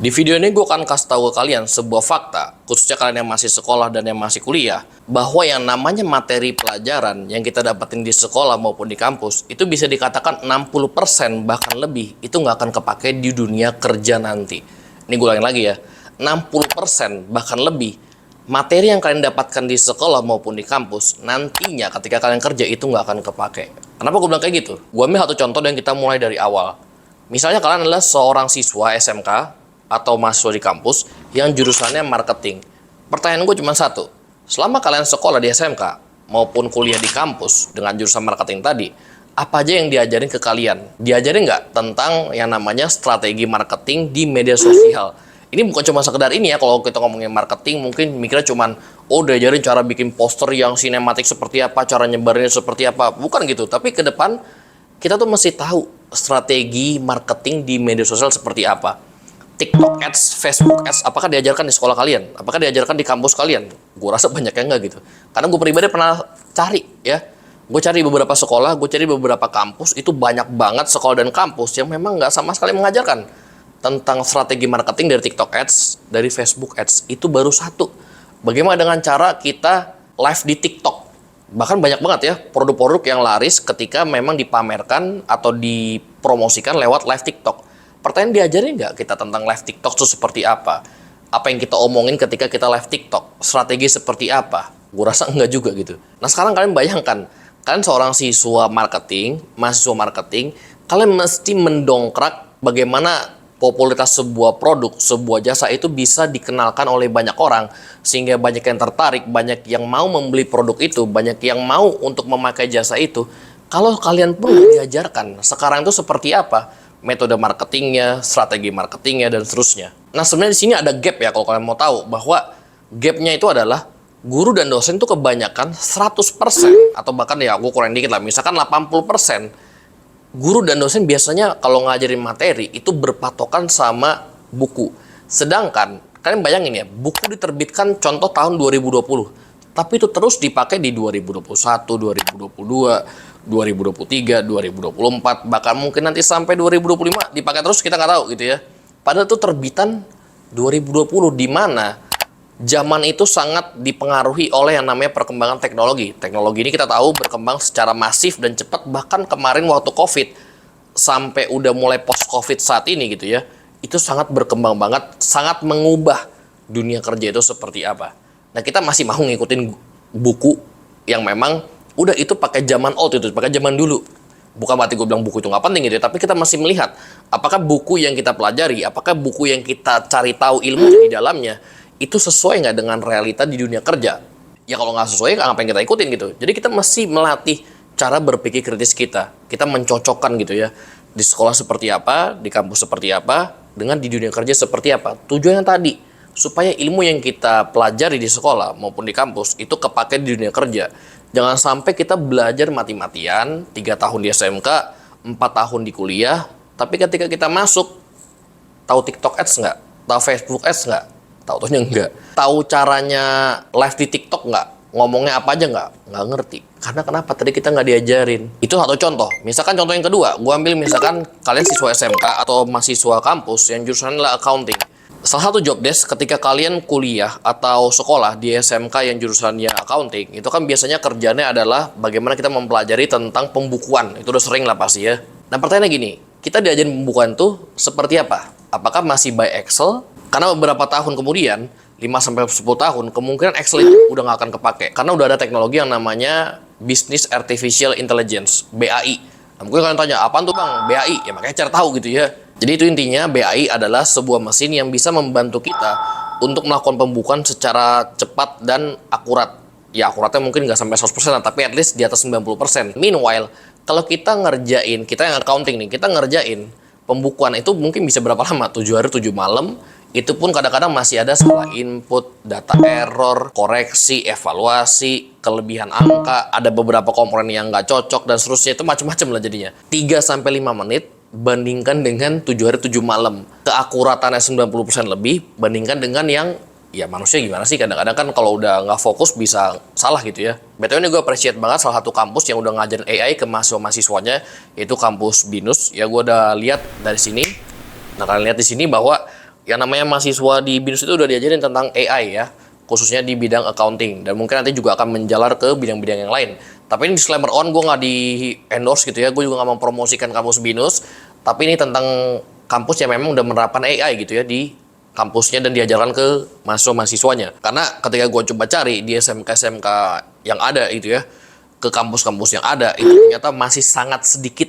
Di video ini gue akan kasih tahu ke kalian sebuah fakta, khususnya kalian yang masih sekolah dan yang masih kuliah, bahwa yang namanya materi pelajaran yang kita dapetin di sekolah maupun di kampus, itu bisa dikatakan 60% bahkan lebih, itu nggak akan kepake di dunia kerja nanti. Ini gue ulangin lagi ya, 60% bahkan lebih, materi yang kalian dapatkan di sekolah maupun di kampus, nantinya ketika kalian kerja itu nggak akan kepake. Kenapa gue bilang kayak gitu? Gue ambil satu contoh dan kita mulai dari awal. Misalnya kalian adalah seorang siswa SMK, atau mahasiswa di kampus yang jurusannya marketing. Pertanyaan gue cuma satu, selama kalian sekolah di SMK maupun kuliah di kampus dengan jurusan marketing tadi, apa aja yang diajarin ke kalian? Diajarin nggak tentang yang namanya strategi marketing di media sosial? Ini bukan cuma sekedar ini ya, kalau kita ngomongin marketing mungkin mikirnya cuman, oh diajarin cara bikin poster yang sinematik seperti apa, cara nyebarinnya seperti apa. Bukan gitu, tapi ke depan kita tuh mesti tahu strategi marketing di media sosial seperti apa. TikTok Ads, Facebook Ads, apakah diajarkan di sekolah kalian? Apakah diajarkan di kampus kalian? Gue rasa banyak yang enggak gitu. Karena gue pribadi pernah cari ya. Gue cari beberapa sekolah, gue cari beberapa kampus, itu banyak banget sekolah dan kampus yang memang nggak sama sekali mengajarkan tentang strategi marketing dari TikTok Ads, dari Facebook Ads. Itu baru satu. Bagaimana dengan cara kita live di TikTok? Bahkan banyak banget ya produk-produk yang laris ketika memang dipamerkan atau dipromosikan lewat live TikTok. Pertanyaan, diajarin nggak kita tentang live TikTok itu seperti apa? Apa yang kita omongin ketika kita live TikTok? Strategi seperti apa? Gue rasa enggak juga gitu. Nah sekarang kalian bayangkan, kalian seorang siswa marketing, mahasiswa marketing, kalian mesti mendongkrak bagaimana popularitas sebuah produk, sebuah jasa itu bisa dikenalkan oleh banyak orang, sehingga banyak yang tertarik, banyak yang mau membeli produk itu, banyak yang mau untuk memakai jasa itu. Kalau kalian pun diajarkan, sekarang itu seperti apa? Metode marketingnya, strategi marketingnya, dan seterusnya. Nah sebenarnya di sini ada gap ya kalau kalian mau tahu, bahwa gapnya itu adalah guru dan dosen itu kebanyakan 100% atau bahkan ya aku kurang dikit lah, misalkan 80%, guru dan dosen biasanya kalau ngajarin materi itu berpatokan sama buku. Sedangkan kalian bayangin ya, buku diterbitkan contoh tahun 2020, tapi itu terus dipakai di 2021, 2022, 2023, 2024, bahkan mungkin nanti sampai 2025 dipakai terus, kita nggak tahu gitu ya. Padahal itu terbitan 2020, di mana zaman itu sangat dipengaruhi oleh yang namanya perkembangan teknologi. Teknologi ini kita tahu berkembang secara masif dan cepat, bahkan kemarin waktu COVID sampai udah mulai post-COVID saat ini gitu ya, itu sangat berkembang banget, sangat mengubah dunia kerja itu seperti apa. Nah kita masih mau ngikutin buku yang memang udah itu pakai zaman old, itu pakai zaman dulu. Bukan berarti gue bilang buku itu nggak penting gitu ya, tapi kita masih melihat apakah buku yang kita pelajari, apakah buku yang kita cari tahu ilmu di dalamnya itu sesuai nggak dengan realita di dunia kerja. Ya kalau nggak sesuai, ngapain kita ikutin gitu. Jadi kita masih melatih cara berpikir kritis kita. Kita mencocokkan gitu ya, di sekolah seperti apa, di kampus seperti apa, dengan di dunia kerja seperti apa. Tujuannya tadi supaya ilmu yang kita pelajari di sekolah maupun di kampus itu kepake di dunia kerja. Jangan sampai kita belajar mati-matian 3 tahun di SMK, 4 tahun di kuliah, tapi ketika kita masuk, tahu TikTok Ads nggak? Tahu Facebook Ads nggak? Tahu-taunya nggak. Tahu caranya live di TikTok nggak? Ngomongnya apa aja nggak? Nggak ngerti. Karena kenapa? Tadi kita nggak diajarin. Itu satu contoh. Misalkan contoh yang kedua, gue ambil misalkan kalian siswa SMK atau mahasiswa kampus yang jurusannya adalah accounting. Salah satu job desk ketika kalian kuliah atau sekolah di SMK yang jurusannya accounting, itu kan biasanya kerjanya adalah bagaimana kita mempelajari tentang pembukuan. Itu udah sering lah pasti ya. Nah pertanyaannya gini, kita diajarin pembukuan tuh seperti apa? Apakah masih by Excel? Karena beberapa tahun kemudian, 5-10 tahun, kemungkinan Excel itu udah nggak akan kepake. Karena udah ada teknologi yang namanya Business Artificial Intelligence, BAI. Nah, mungkin kalian tanya, apaan tuh bang, BAI? Ya makanya cari tahu gitu ya. Jadi itu intinya, BAI adalah sebuah mesin yang bisa membantu kita untuk melakukan pembukuan secara cepat dan akurat. Ya akuratnya mungkin nggak sampai 100%, tapi at least di atas 90%. Meanwhile, kalau kita ngerjain, kita yang accounting nih, kita ngerjain pembukuan itu mungkin bisa berapa lama? 7 hari 7 malam. Itu pun kadang-kadang masih ada salah input, data error, koreksi, evaluasi, kelebihan angka, ada beberapa komponen yang nggak cocok, dan seterusnya. Itu macam-macam lah jadinya. 3-5 menit bandingkan dengan 7 hari 7 malam. Keakuratannya 90% lebih bandingkan dengan yang, ya manusia gimana sih, kadang-kadang kan kalau udah nggak fokus bisa salah gitu ya. BTW ini gue appreciate banget salah satu kampus yang udah ngajarin AI ke mahasiswa-mahasiswanya, yaitu kampus BINUS. Ya gue udah lihat dari sini. Nah kalian lihat di sini bahwa yang namanya mahasiswa di BINUS itu udah diajarin tentang AI ya, khususnya di bidang accounting, dan mungkin nanti juga akan menjalar ke bidang-bidang yang lain. Tapi ini disclaimer on, gue nggak di endorse gitu ya, gue juga nggak mempromosikan kampus BINUS, tapi ini tentang kampus yang memang udah menerapkan AI gitu ya di kampusnya dan diajarkan ke mahasiswa-mahasiswanya. Karena ketika gue coba cari di SMK-SMK yang ada itu ya, ke kampus-kampus yang ada, itu ternyata masih sangat sedikit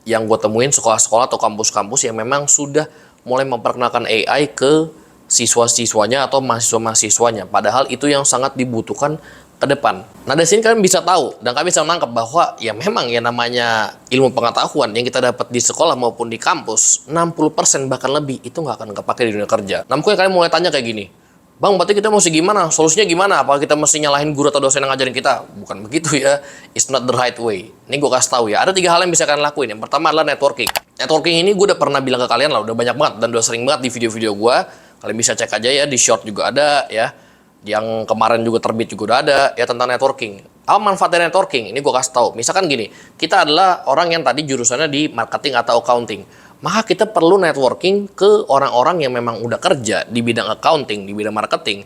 yang gue temuin sekolah-sekolah atau kampus-kampus yang memang sudah mulai memperkenalkan AI ke siswa-siswanya atau mahasiswa-mahasiswanya. Padahal itu yang sangat dibutuhkan ke depan. Nah, dari sini kalian bisa tahu dan kalian bisa menangkap bahwa ya memang ya namanya ilmu pengetahuan yang kita dapat di sekolah maupun di kampus, 60% bahkan lebih itu nggak akan kepake di dunia kerja. Nah, mungkin kalian mulai tanya kayak gini, Bang, berarti kita mesti gimana? Solusinya gimana? Apa kita mesti nyalahin guru atau dosen yang ngajarin kita? Bukan begitu ya. It's not the right way. Ini gue kasih tahu ya. Ada 3 hal yang bisa kalian lakuin. Yang pertama adalah networking. Networking ini gue udah pernah bilang ke kalian lah, udah banyak banget dan udah sering banget di video-video gue. Kalian bisa cek aja ya, di short juga ada ya. Yang kemarin juga terbit juga udah ada ya tentang networking. Apa manfaat dari networking? Ini gue kasih tahu. Misalkan gini, kita adalah orang yang tadi jurusannya di marketing atau accounting. Maka kita perlu networking ke orang-orang yang memang udah kerja di bidang accounting, di bidang marketing,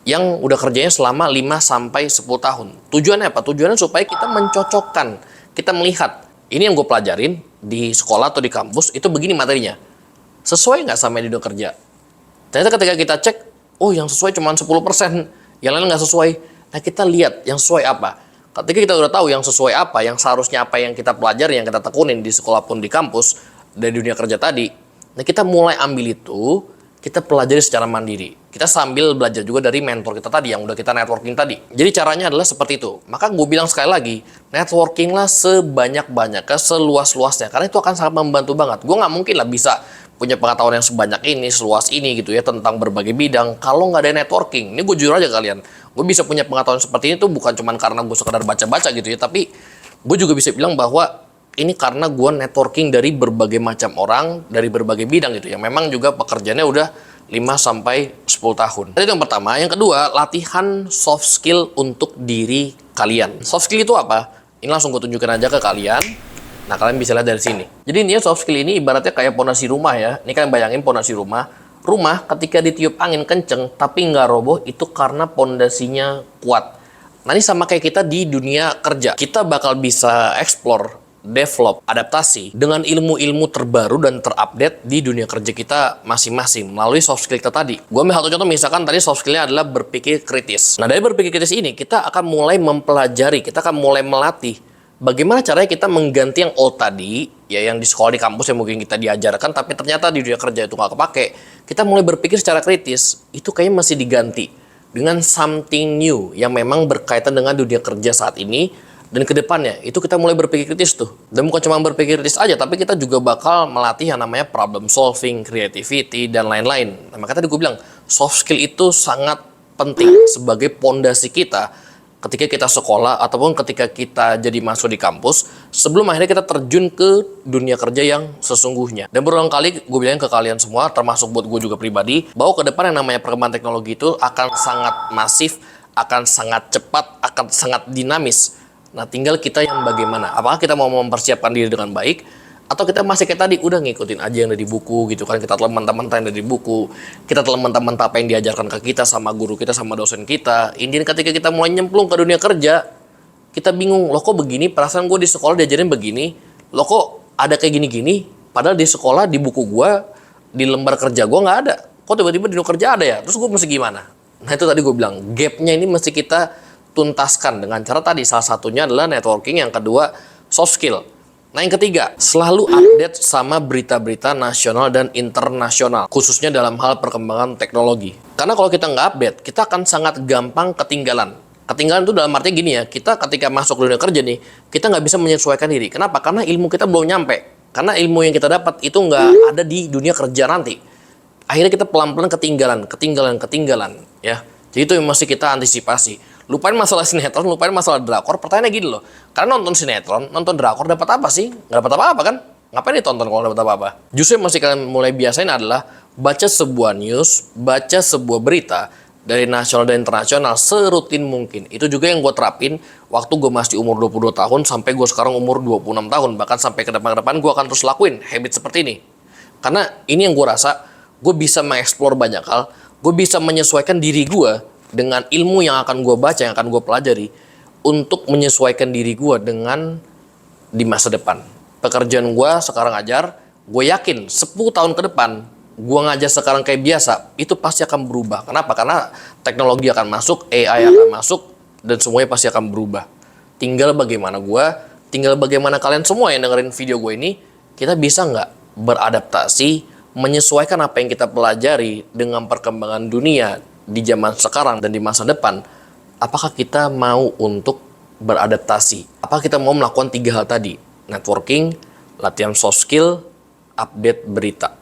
yang udah kerjanya selama 5-10 tahun. Tujuannya apa? Tujuannya supaya kita mencocokkan, kita melihat, ini yang gue pelajarin di sekolah atau di kampus, itu begini materinya. Sesuai nggak sama yang di dunia kerja? Ternyata ketika kita cek, oh yang sesuai cuma 10%, yang lain nggak sesuai. Nah kita lihat yang sesuai apa. Ketika kita udah tahu yang sesuai apa, yang seharusnya apa yang kita pelajari, yang kita tekunin di sekolah pun di kampus, dari dunia kerja tadi, nah kita mulai ambil itu, kita pelajari secara mandiri. Kita sambil belajar juga dari mentor kita tadi, yang udah kita networking tadi. Jadi caranya adalah seperti itu. Maka gue bilang sekali lagi, networkinglah sebanyak-banyaknya, seluas-luasnya. Karena itu akan sangat membantu banget. Gue nggak mungkin lah bisa punya pengetahuan yang sebanyak ini, seluas ini gitu ya, tentang berbagai bidang, kalau nggak ada networking. Ini gue jujur aja kalian, gue bisa punya pengetahuan seperti ini tuh bukan cuma karena gue sekedar baca-baca gitu ya, tapi gue juga bisa bilang bahwa ini karena gue networking dari berbagai macam orang, dari berbagai bidang gitu, yang memang juga pekerjaannya udah 5-10 tahun. Itu yang pertama. Yang kedua, latihan soft skill untuk diri kalian. Soft skill itu apa? Ini langsung gue tunjukkan aja ke kalian. Nah, kalian bisa lihat dari sini. Jadi ini soft skill ini ibaratnya kayak pondasi rumah ya. Ini kalian bayangin pondasi rumah. Rumah ketika ditiup angin kenceng tapi nggak roboh itu karena pondasinya kuat. Nah, ini sama kayak kita di dunia kerja. Kita bakal bisa explore, develop, adaptasi dengan ilmu-ilmu terbaru dan terupdate di dunia kerja kita masing-masing melalui soft skill kita tadi. Gue ambil satu contoh, misalkan tadi soft skillnya adalah berpikir kritis. Nah, dari berpikir kritis ini kita akan mulai mempelajari, kita akan mulai melatih bagaimana caranya kita mengganti yang old tadi, ya yang di sekolah di kampus yang mungkin kita diajarkan, tapi ternyata di dunia kerja itu nggak kepake. Kita mulai berpikir secara kritis, itu kayaknya masih diganti dengan something new yang memang berkaitan dengan dunia kerja saat ini. Dan ke depannya, itu kita mulai berpikir kritis tuh. Dan bukan cuma berpikir kritis aja, tapi kita juga bakal melatih yang namanya problem solving, creativity, dan lain-lain. Nah, makanya tadi gue bilang, soft skill itu sangat penting sebagai pondasi kita ketika kita sekolah ataupun ketika kita jadi masuk di kampus, sebelum akhirnya kita terjun ke dunia kerja yang sesungguhnya. Dan berulang kali gue bilang ke kalian semua, termasuk buat gue juga pribadi, bahwa ke depan yang namanya perkembangan teknologi itu akan sangat masif, akan sangat cepat, akan sangat dinamis. Nah, tinggal kita yang bagaimana. Apakah kita mau mempersiapkan diri dengan baik, atau kita masih kayak tadi, udah ngikutin aja yang dari buku gitu kan. Kita telan mentah-mentah yang dari buku, kita telan mentah-mentah apa yang diajarkan ke kita sama guru kita, sama dosen kita. Intinya ketika kita mulai nyemplung ke dunia kerja, kita bingung, loh kok begini, perasaan gue di sekolah diajarin begini, loh kok ada kayak gini-gini, padahal di sekolah, di buku gue, di lembar kerja gue nggak ada. Kok tiba-tiba di dunia kerja ada ya? Terus gue mesti gimana? Nah, itu tadi gue bilang, gapnya ini mesti kita tuntaskan dengan cara tadi. Salah satunya adalah networking, yang kedua soft skill. Nah, yang ketiga, selalu update sama berita-berita nasional dan internasional, khususnya dalam hal perkembangan teknologi. Karena kalau kita nggak update, kita akan sangat gampang ketinggalan. Ketinggalan itu dalam artinya gini ya, kita ketika masuk dunia kerja nih, kita nggak bisa menyesuaikan diri. Kenapa? Karena ilmu kita belum nyampe. Karena ilmu yang kita dapat itu nggak ada di dunia kerja nanti. Akhirnya kita pelan-pelan ketinggalan, ya. Jadi itu yang mesti kita antisipasi. Lupain masalah sinetron, lupain masalah drakor. Pertanyaannya gini loh, karena nonton sinetron, nonton drakor dapat apa sih? Nggak dapat apa-apa kan? Ngapain ditonton kalau dapat apa-apa? Justru yang mesti kalian mulai biasain adalah baca sebuah news, baca sebuah berita dari nasional dan internasional serutin mungkin. Itu juga yang gue terapin waktu gue masih umur 22 tahun sampai gue sekarang umur 26 tahun. Bahkan sampai ke depan-depan gue akan terus lakuin habit seperti ini. Karena ini yang gue rasa gue bisa mengeksplor banyak hal, gue bisa menyesuaikan diri gue dengan ilmu yang akan gue baca, yang akan gue pelajari, untuk menyesuaikan diri gue dengan di masa depan. Pekerjaan gue sekarang ngajar, gue yakin 10 tahun ke depan, gue ngajar sekarang kayak biasa, itu pasti akan berubah. Kenapa? Karena teknologi akan masuk, AI akan masuk, dan semuanya pasti akan berubah. Tinggal bagaimana kalian semua yang dengerin video gue ini, kita bisa nggak beradaptasi, menyesuaikan apa yang kita pelajari dengan perkembangan dunia di zaman sekarang dan di masa depan. Apakah kita mau untuk beradaptasi? Apakah kita mau melakukan 3 hal tadi? Networking, latihan soft skill, update berita.